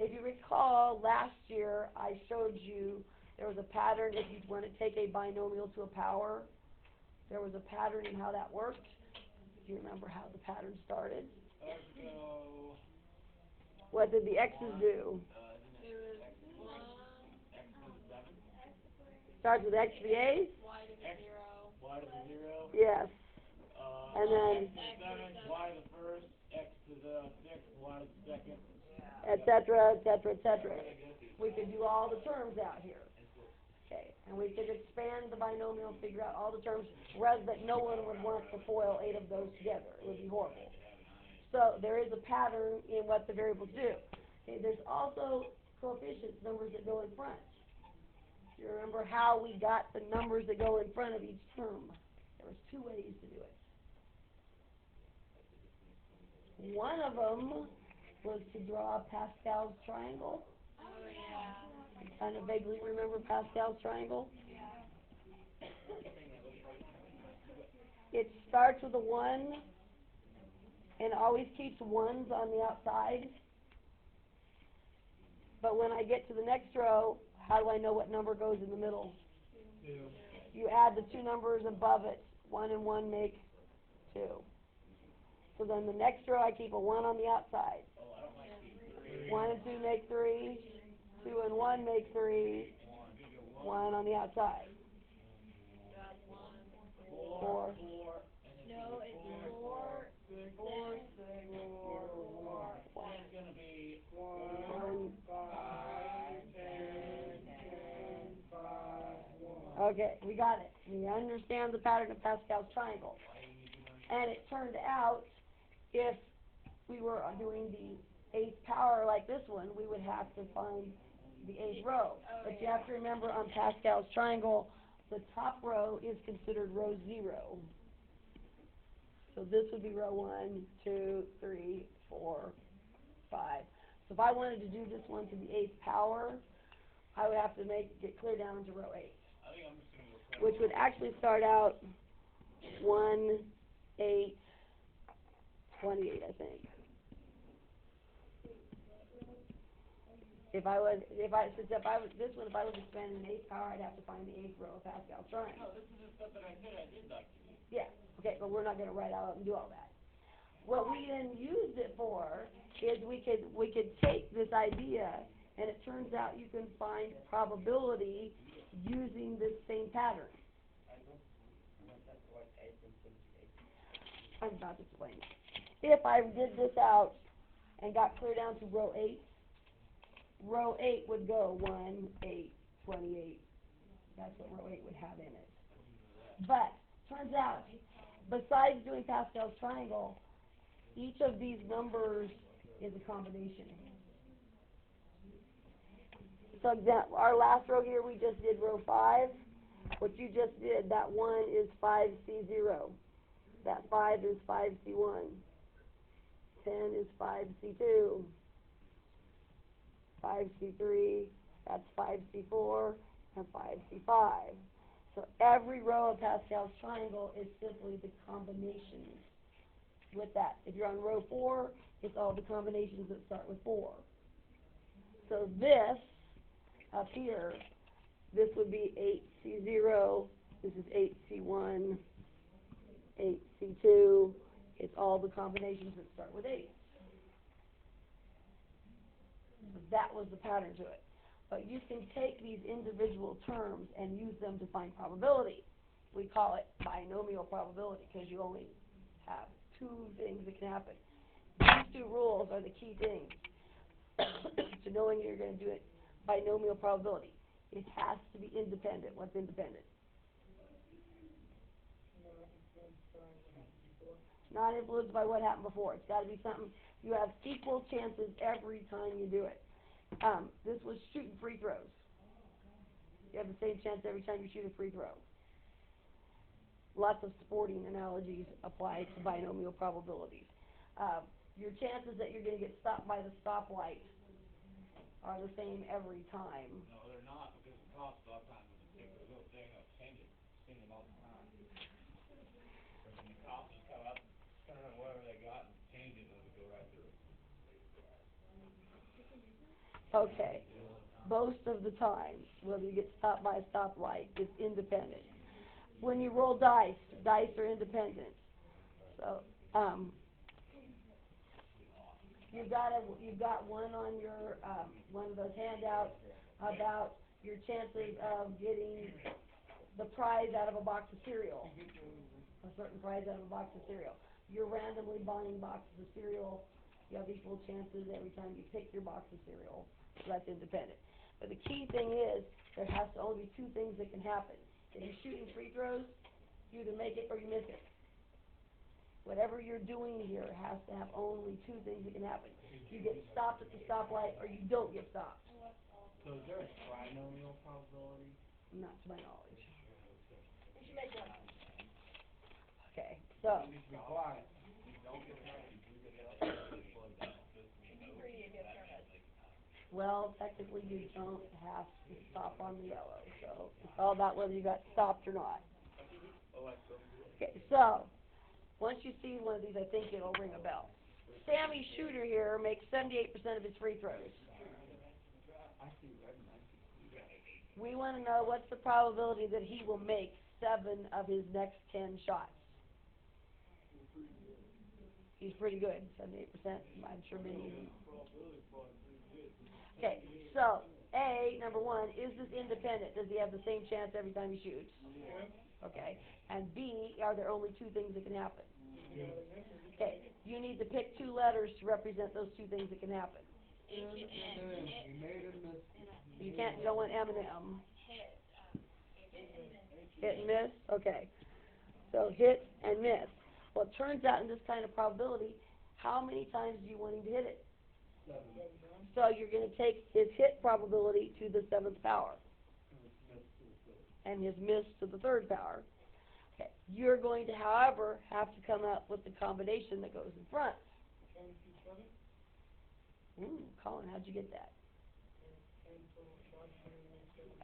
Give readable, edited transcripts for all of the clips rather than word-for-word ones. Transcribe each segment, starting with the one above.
if you recall, last year I showed you there was a pattern if you want to take a binomial to a power. There was a pattern in how that worked. Do you remember how the pattern started? What did the x's do? Starts with x to the eighth? Y to the 0. Yes. And then Y to the first, x to the sixth, y to the second. etc., etc., etc. We could do all the terms out here. Okay, and we could expand the binomial and figure out all the terms, rather that no one would want to FOIL 8 of those together. It would be horrible. So there is a pattern in what the variables do. Okay, there's also coefficients, numbers that go in front. Do you remember how we got the numbers that go in front of each term? There was 2 ways to do it. One of them was to draw Pascal's triangle. Oh, yeah. You kind of vaguely remember Pascal's triangle? Yeah. It starts with a 1 and always keeps 1s on the outside. But when I get to the next row, how do I know what number goes in the middle? 2. You add the 2 numbers above it. 1 and 1 make 2. So then the next row I keep a 1 on the outside. 1 and 2 make 3. 2 and 1 make 3. 1 on the outside. 4. No, it's 4, 6, 4. It's going to be 1. 5, 10, 5, 1. Okay, we got it. We understand the pattern of Pascal's triangle. And it turned out, if we were doing the 8th power like this one, we would have to find the 8th row. But you have to remember on Pascal's triangle, the top row is considered row 0. So this would be row 1, 2, 3, 4, 5. So if I wanted to do this one to the 8th power, I would have to get clear down to row 8. Which would actually start out 1, 8, 28, I think. If I was expanding the 8th power, I'd have to find the 8th row of Pascal's triangle. No, this is the stuff that I said I did like to do. Yeah, okay, but we're not going to write out and do all that. What we then used it for is we could take this idea, and it turns out you can find probability using this same pattern. I'm about to explain. If I did this out and got clear down to row 8 would go 1, 8, 28. That's what row 8 would have in it. But, turns out, besides doing Pascal's triangle, each of these numbers is a combination. So our last row here, we just did row 5. What you just did, that 1 is 5C0. That 5 is 5C1. 10 is 5C2. 5C3, that's 5C4, and 5C5. So every row of Pascal's triangle is simply the combinations with that. If you're on row 4, it's all the combinations that start with 4. So this, up here, this would be 8C0, this is 8C1, 8C2, it's all the combinations that start with 8. So that was the pattern to it. But you can take these individual terms and use them to find probability. We call it binomial probability because you only have 2 things that can happen. These 2 rules are the key things to knowing you're going to do it. Binomial probability. It has to be independent. What's independent? Not influenced by what happened before. It's got to be something. You have equal chances every time you do it. This was shooting free throws. You have the same chance every time you shoot a free throw. Lots of sporting analogies apply to binomial probabilities. Your chances that you're going to get stopped by the stoplight are the same every time. No, they're not, because the cops a lot of times with a little thing of change it. Seen them all the time. And the cops just come up, turn on whatever they got, and change it, and it'll go right through. Okay. Most of the time, whether you get stopped by a stoplight, it's independent. When you roll dice, dice are independent. So, you've got one on your, one of those handouts about your chances of getting the prize out of a box of cereal, a certain prize out of a box of cereal. You're randomly buying boxes of cereal. You have equal chances every time you pick your box of cereal. So that's independent. But the key thing is, there has to only be two things that can happen. If you're shooting free throws, you either make it or you miss it. Whatever you're doing here has to have only two things that can happen. You get stopped at the stoplight or you don't get stopped. So is there a trinomial probability? Not to my knowledge. You should make one. Okay, so, Be quiet. Pretty if you have tournaments. well, technically you don't have to stop on the yellow, so it's all about whether you got stopped or not. Okay, so, once you see one of these, I think it'll ring a bell. Sammy Shooter here makes 78% of his free throws. I see red and I see blue. We want to know what's the probability that he will make 7 of his next 10 shots. He's pretty good, 78%. I'm sure many. Okay, so A, number one, is this independent? Does he have the same chance every time he shoots? Okay, and B, are there only two things that can happen? Okay, you need to pick 2 letters to represent those 2 things that can happen. You can't go in M and M. Hit and miss? Okay. So hit and miss. Well, it turns out in this kind of probability, how many times do you want him to hit it? 7. So you're going to take his hit probability to the 7th power and his miss to the 3rd power. Okay. You're going to, however, have to come up with the combination that goes in front. Ooh, Colin, how'd you get that?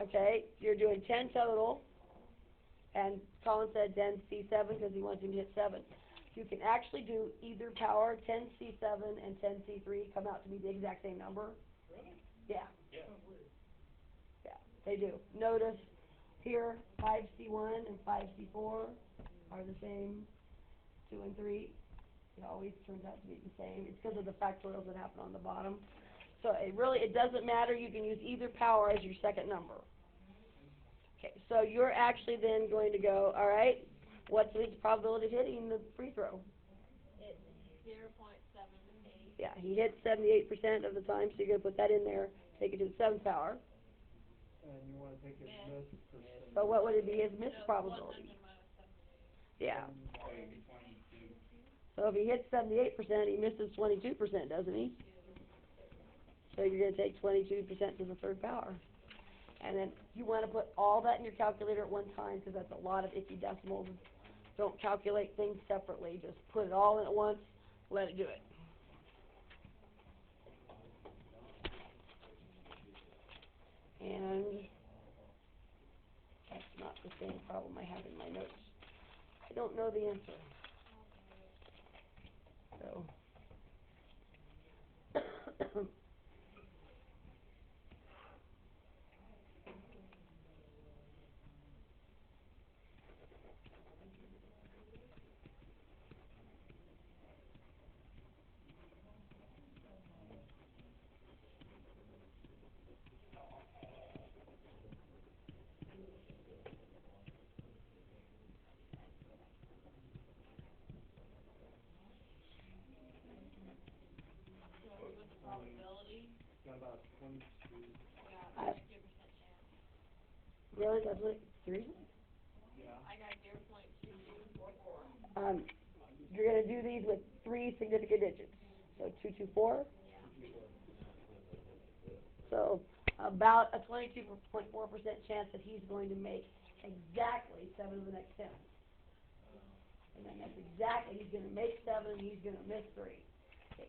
Okay, you're doing 10 total, and Colin said 10C7 because he wants him to hit 7. You can actually do either power, 10C7 and 10C3 come out to be the exact same number. Really? Yeah. Yeah. Yeah, they do. Notice here, 5C1 and 5C4 are the same, 2 and 3. It always turns out to be the same. It's because of the factorials that happen on the bottom. So it doesn't matter. You can use either power as your second number. Okay, so you're actually then going to go, all right, what's the probability of hitting the free throw? It's 0.78. Yeah, he hits 78% of the time, so you're going to put that in there, take it to the 7th power. And you want to take his miss percentage. So what would it be, his miss probability? Yeah. So if he hits 78%, he misses 22%, doesn't he? So you're going to take 22% to the 3rd power. And then you want to put all that in your calculator at one time because that's a lot of icky decimals. Don't calculate things separately. Just put it all in at once. Let it do it. And that's not the same problem I have in my notes. I don't know the answer. So. Got about 22. Really? That's what 3? Yeah. I got 0.2244. You're going to do these with 3 significant digits. So 224. So about a 22.4% chance that he's going to make exactly 7 of the next 10. And then that's exactly, he's going to make 7 and he's going to miss 3.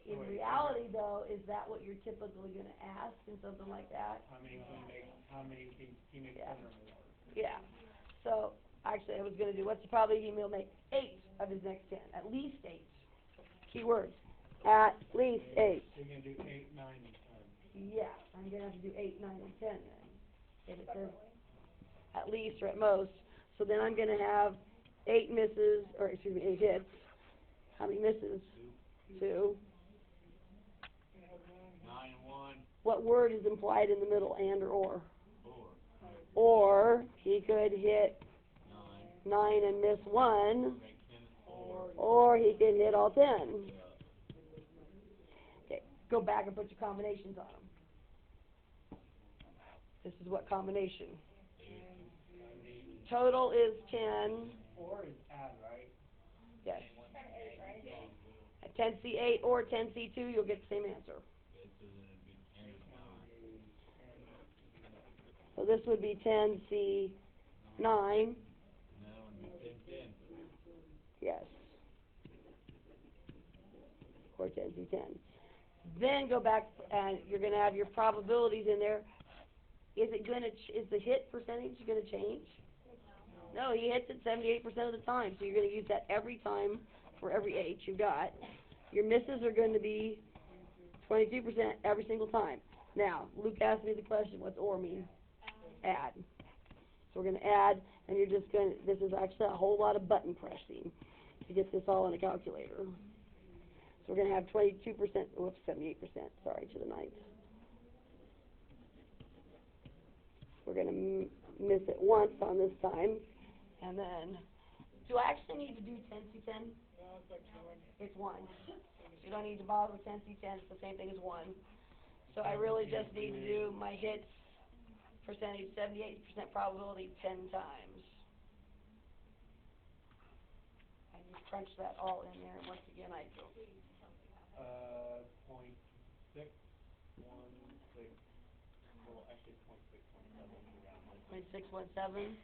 In reality, though, is that what you're typically going to ask in something like that? How many can he make 7 or more? Yeah. So, actually, I was going to do, what's the probability he'll make 8 of his next 10? At least 8. Key words. At least 8. So you're going to do 8, 9, and 10. Yeah, I'm gonna have to do 8, 9, and 10 then. If it says at least or at most. So then I'm gonna have 8 misses, or excuse me, 8 hits. How many misses? 2. 9 and 1. What word is implied in the middle, and or? 4. Or he could hit 9. 9 and miss 1, Make 10 and 4. or he could hit all 10. Okay, go back and put your combinations on them. This is what combination? Total is 10. 4 is add, right? Yes. 10 8, right? At 10C8 or 10C2, you'll get the same answer. So this would be 10C9. Yes. Or 10C10. Then go back and you're going to have your probabilities in there. Is the hit percentage going to change? No, he hits it 78% of the time. So you're going to use that every time for every H you got. Your misses are going to be 22% every single time. Now, Luke asked me the question, what's OR mean? Add. So we're going to add, and you're just going to, this is actually a whole lot of button pressing to get this all in a calculator. So we're going to have 22%, whoops, 78%, sorry, to the ninth. We're going to miss it once on this time, and then, do I actually need to do 10C10? It's 1. You don't need to bother with 10C10, it's the same thing as 1. So I really just need to do my hits percentage, 78% probability 10 times. And you crunch that all in there, and once again I go. 0.616. Well, actually 0.617 around 0.617.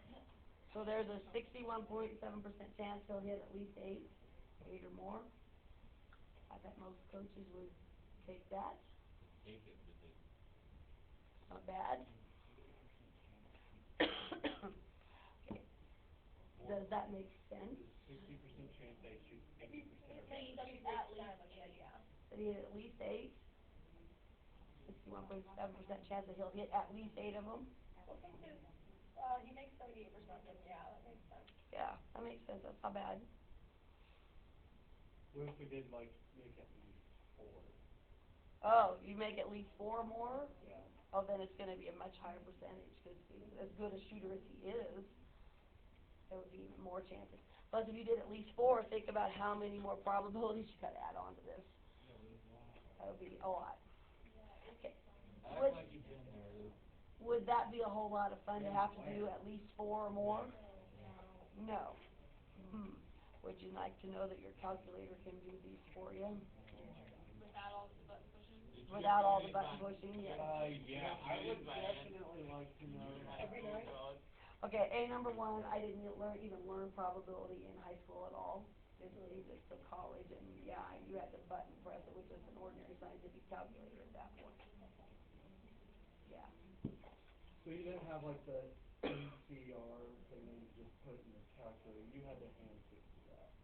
So there's a 61.7% chance he'll hit at least 8 or more. I bet most coaches would take that. Not bad. Okay. Does that make sense? 60% chance they shoot 80% of At least 8, yeah. That he hit at least 8. 61.7% chance that he'll hit at least 8 of them. Well, since he makes 78%, then yeah, that makes sense. Yeah, that makes sense. That's not bad. What if we did like make at least 4? Oh, you make at least 4 more? Yeah. Oh, then it's going to be a much higher percentage because as good a shooter as he is, there would be even more chances. Plus, if you did at least 4, think about how many more probabilities you got to add on to this. That would be a lot. Okay. Would that be a whole lot of fun to have to do at least 4 or more? No. Would you like to know that your calculator can do these for you? Without all the button pushing? Without all the button pushing, yes. Yeah, I would definitely like to know that. Okay, A number 1, I didn't even learn probability in high school at all. Just took college, and yeah, you had to button press it with just an ordinary scientific calculator at that point. Yeah. So you didn't have like the NCR thing that you just put in the calculator. You had to hand fix that.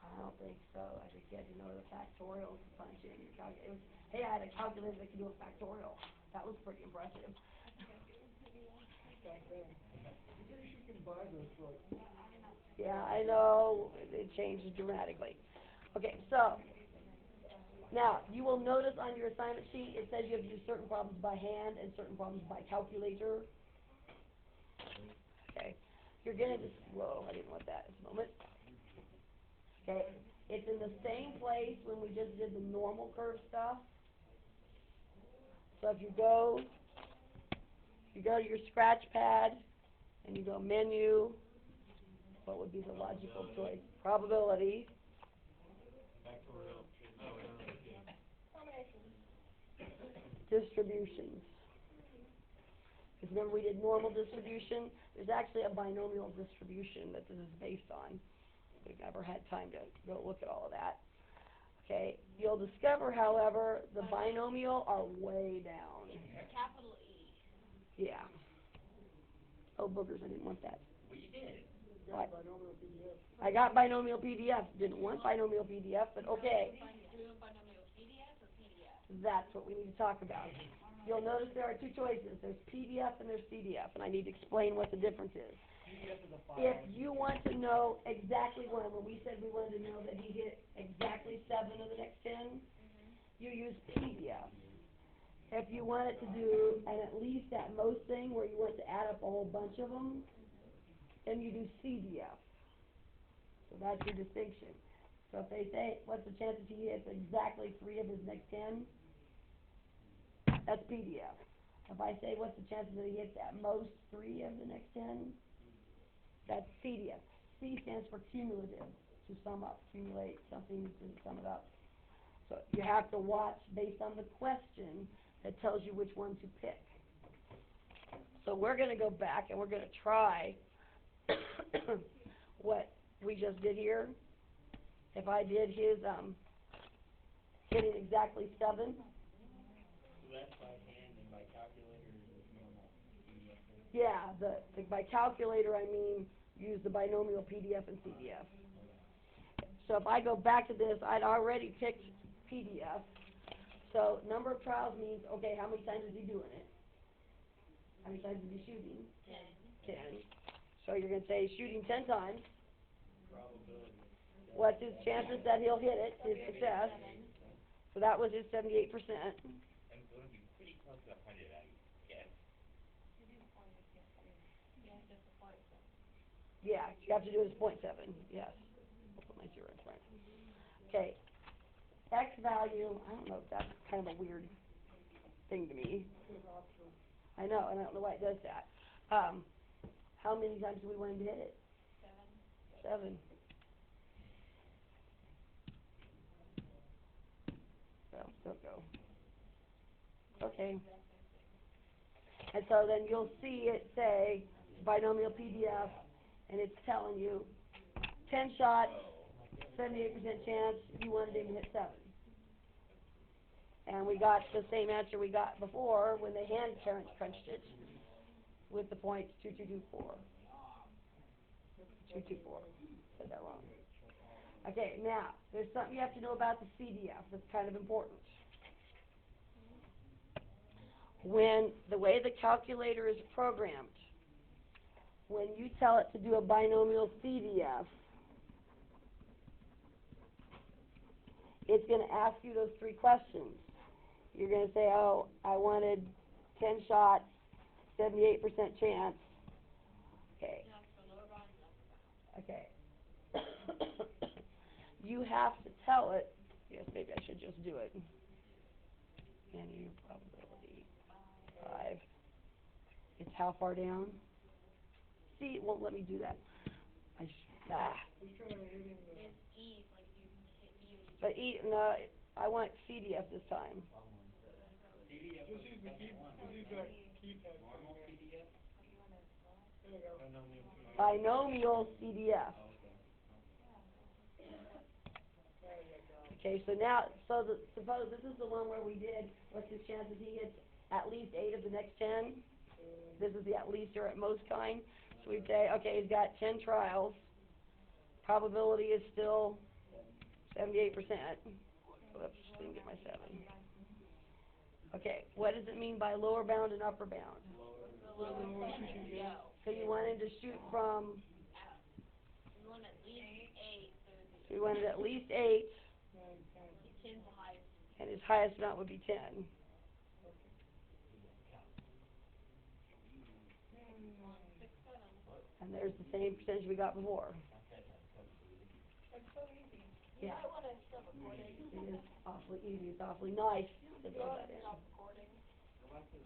I don't think so. I think you had to know the factorial to punch in your calculator. Hey, I had a calculator that could do a factorial. That was pretty impressive. You can buy those for like. Yeah, I know. It changes dramatically. Okay, so now you will notice on your assignment sheet it says you have to do certain problems by hand and certain problems by calculator. Okay, you're gonna just whoa, I didn't want that at the moment. Okay, it's in the same place when we just did the normal curve stuff. So if you go to your scratch pad and you go menu, what would be the logical choice? Probability. Distributions. Because remember we did normal distribution? There's actually a binomial distribution that this is based on. We've never had time to go look at all of that. Okay, you'll discover, however, the binomial are way down. Capital E. Yeah. Oh, boogers, I didn't want that. Well, you did. What? I got binomial PDF. Didn't want binomial PDF, but okay. Do you want binomial PDF or PDF? That's what we need to talk about. You'll notice there are two choices. There's PDF and there's CDF, and I need to explain what the difference is. PDF is a file. If you want to know exactly when we said we wanted to know that he hit exactly 7 of the next 10, you use PDF. If you want it to do an at least at most thing where you want to add up a whole bunch of them, then you do CDF. So that's your distinction. So if they say, what's the chances he hits exactly 3 of his next 10? That's PDF. If I say, what's the chances that he hits at most 3 of the next 10? That's CDF. C stands for cumulative, to sum up, accumulate something to sum it up. So you have to watch based on the question that tells you which one to pick. So we're going to go back and we're going to try what we just did here. If I did his hitting exactly 7. So that's by hand and by calculator is normal PDF. Yeah, by calculator I mean use the binomial PDF and CDF. So if I go back to this, I'd already picked PDF. So number of trials means, okay, how many times is he doing it? How many times is he shooting? 10. So you're going to say shooting 10 times. Probability. What's his chances that he'll hit it, his success? So that was his 78%. And it's going to be pretty close to 100, I guess. Yeah, you have to do his .7, yes. I'll put my 0 in front. Okay. X value, I don't know, that's kind of a weird thing to me. I know, and I don't know why it does that. How many times do we want him to hit it? 7. Well, don't go. Okay. And so then you'll see it say binomial PDF, and it's telling you 10 shots, 78% chance, you wanted him to hit 7. And we got the same answer we got before when the hand crunched it with the points 2224. 224. Said that wrong. Okay, now, there's something you have to know about the CDF that's kind of important. When the way the calculator is programmed, when you tell it to do a binomial CDF, it's going to ask you those 3 questions. You're going to say, oh, I wanted 10 shots, 78% chance. Okay. Okay. You have to tell it, yes, maybe I should just do it. Any probability 5. It's how far down? See, it won't let me do that. But no, I want CDF this time. PDF is the second one. Normal PDF? Binomial CDF. Okay, so now, suppose this is the one where we did, what's his chances he hits at least 8 of the next 10? This is the at least or at most kind. So we'd say, okay, he's got 10 trials. Probability is still 78%. Oops, didn't get my 7. Okay, what does it mean by lower bound and upper bound? So you want him to shoot from... So we wanted at least 8. And his highest amount would be 10. And there's the same percentage we got before. It's so easy. Yeah. I want to stop recording. It is awfully easy. It's awfully nice to build that in. Stop recording.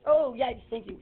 Oh, yeah, thank you.